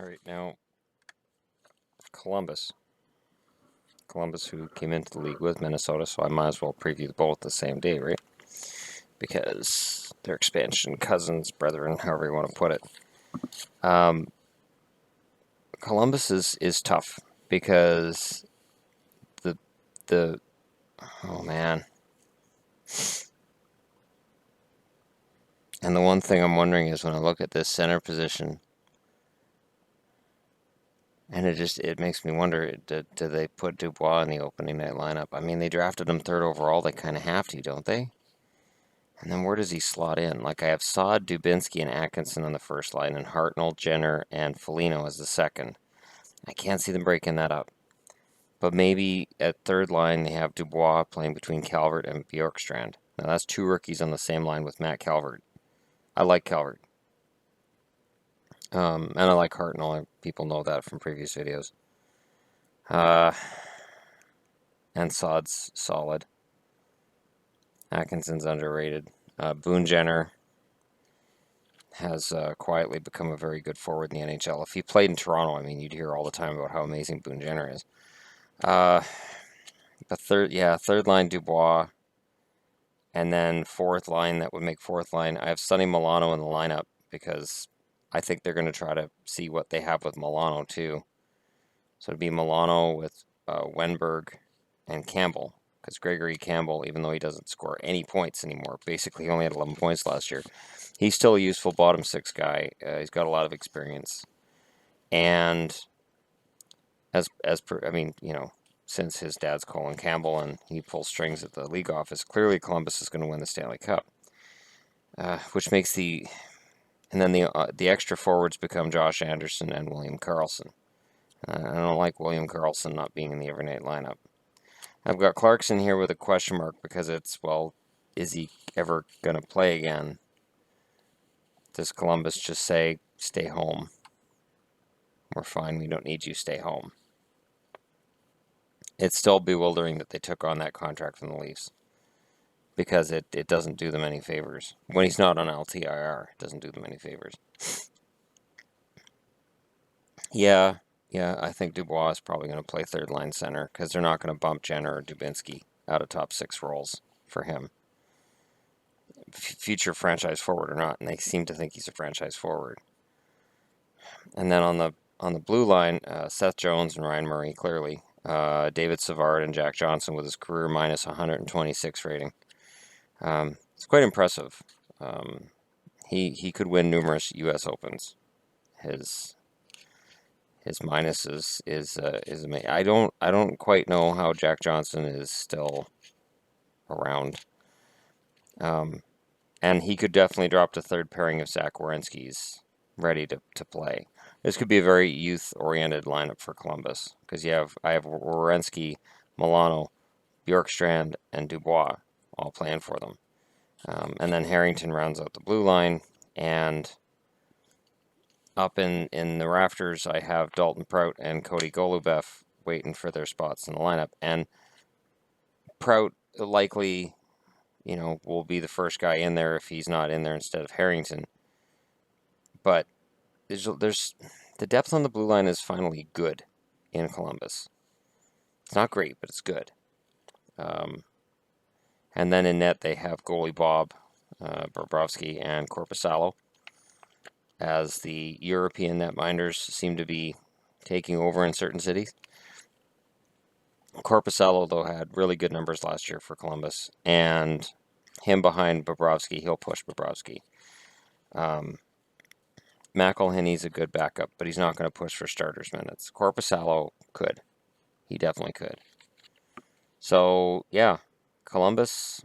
All right, now Columbus. Columbus, who came into the league with Minnesota, so I might as well preview both the same day, right? Because they're expansion cousins, brethren, however you want to put it. Um, Columbus is tough because the the oh man. And the one thing I'm wondering is when I look at this center position, and it makes me wonder, do they put Dubois in the opening night lineup? I mean, they drafted him third overall. They kind of have to, don't they? And then where does he slot in? Like I have Saad, Dubinsky, and Atkinson on the first line, and Hartnell, Jenner, and Foligno as the second. I can't see them breaking that up. But maybe at third line they have Dubois playing between Calvert and Bjorkstrand. Now that's two rookies on the same line with Matt Calvert. I like Calvert. And I like Hartnell. People know that from previous videos. Uh, and Saad's solid. Atkinson's underrated. Boone Jenner has quietly become a very good forward in the NHL. If he played in Toronto, I mean, you'd hear all the time about how amazing Boone Jenner is. Uh, but third line Dubois, and then fourth line that would make fourth line. I have Sonny Milano in the lineup because I think they're going to try to see what they have with Milano too. So it'd be Milano with Wenberg and Campbell. Because Gregory Campbell, even though he doesn't score any points anymore, basically he only had 11 points last year, he's still a useful bottom six guy. He's got a lot of experience. And I mean, since his dad's Colin Campbell and he pulls strings at the league office, clearly Columbus is going to win the Stanley Cup. Which makes and then the extra forwards become Josh Anderson and William Karlsson. I don't like William Karlsson not being in the every night lineup. I've got Clarkson here with a question mark because is he ever going to play again? Does Columbus just say, stay home? We're fine, we don't need you, stay home. It's still bewildering that they took on that contract from the Leafs because it doesn't do them any favors. When he's not on LTIR, it doesn't do them any favors. Yeah, I think Dubois is probably going to play third line center because they're not going to bump Jenner or Dubinsky out of top six roles for him. Future franchise forward or not, and they seem to think he's a franchise forward. And then on the blue line, Seth Jones and Ryan Murray, clearly. David Savard and Jack Johnson with his career minus 126 rating. It's quite impressive. He could win numerous U.S. Opens. His minus is amazing. I don't quite know how Jack Johnson is still around. And he could definitely drop to third pairing if Zach Werenski's ready to play. This could be a very youth-oriented lineup for Columbus because I have Werenski, Milano, Bjorkstrand, and Dubois all playing for them. And then Harrington rounds out the blue line, and up in the rafters, I have Dalton Prout and Cody Golubeff waiting for their spots in the lineup. And Prout likely, will be the first guy in there if he's not in there instead of Harrington. But there's the depth on the blue line is finally good in Columbus. It's not great, but it's good. And then in net, they have goalie Bob Bobrovsky and Korpisalo as the European netminders seem to be taking over in certain cities. Korpisalo, though, had really good numbers last year for Columbus, and him behind Bobrovsky, he'll push Bobrovsky. McElhinney's a good backup, but he's not going to push for starters minutes. Korpisalo could. He definitely could. So, yeah, Columbus,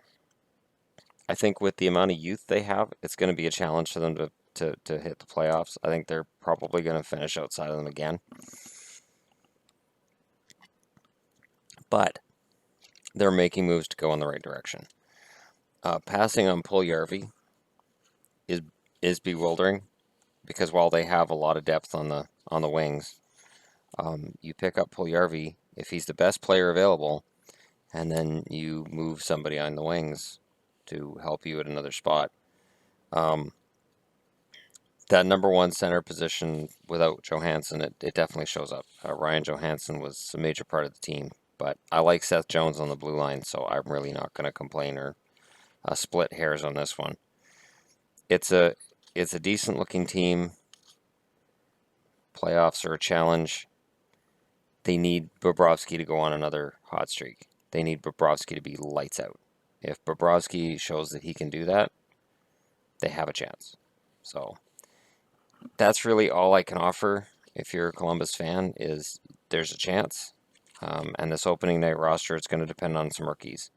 I think with the amount of youth they have, it's going to be a challenge for them to hit the playoffs. I think they're probably going to finish outside of them again. But they're making moves to go in the right direction. Passing on Puljujarvi is bewildering because while they have a lot of depth on the wings, you pick up Puljujarvi if he's the best player available, and then you move somebody on the wings to help you at another spot. that number one center position without Johansson, it definitely shows up. Ryan Johansson was a major part of the team, but I like Seth Jones on the blue line, so I'm really not going to complain or split hairs on this one. It's a decent looking team. Playoffs are a challenge. They need Bobrovsky to go on another hot streak. They need Bobrovsky to be lights out. If Bobrovsky shows that he can do that, they have a chance. So that's really all I can offer. If you're a Columbus fan, is there's a chance. And this opening night roster, it's going to depend on some rookies.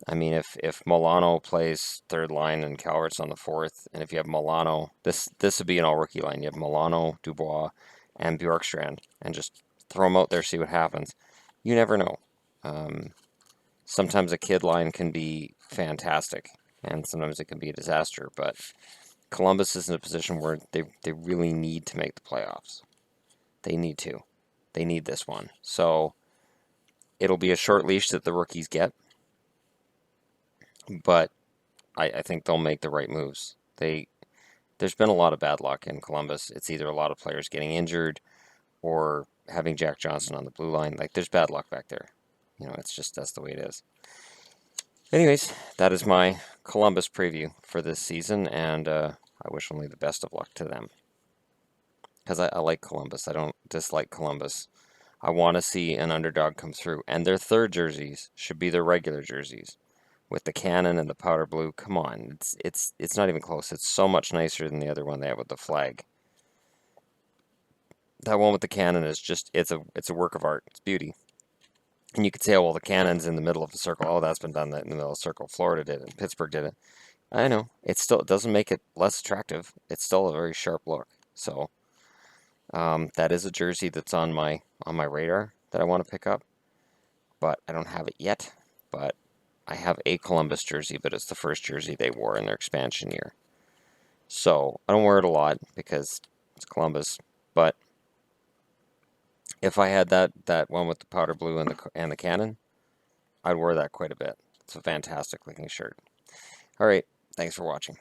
I mean, if Milano plays third line and Calvert's on the fourth, and if you have Milano, this would be an all rookie line. You have Milano, Dubois, and Bjorkstrand, and just throw them out there, see what happens. You never know. Um, Sometimes a kid line can be fantastic, and sometimes it can be a disaster. But Columbus is in a position where they really need to make the playoffs. They need to. They need this one. So it'll be a short leash that the rookies get, but I think they'll make the right moves. There's been a lot of bad luck in Columbus. It's either a lot of players getting injured or having Jack Johnson on the blue line. Like, there's bad luck back there. It's just that's the way it is. Anyways, that is my Columbus preview for this season, and I wish only the best of luck to them. Because I like Columbus. I don't dislike Columbus. I want to see an underdog come through, and their third jerseys should be their regular jerseys with the cannon and the powder blue. Come on, it's not even close. It's so much nicer than the other one they have with the flag. That one with the cannon is just it's a work of art. It's beauty. And you could say, oh, well, the cannon's in the middle of the circle. Oh, that's been done in the middle of the circle. Florida did it. Pittsburgh did it. I know. It doesn't make it less attractive. It's still a very sharp look. So that is a jersey that's on my radar that I want to pick up, but I don't have it yet. But I have a Columbus jersey, but it's the first jersey they wore in their expansion year. So I don't wear it a lot because it's Columbus. But if I had that one with the powder blue and the cannon, I'd wear that quite a bit. It's a fantastic looking shirt. All right, thanks for watching.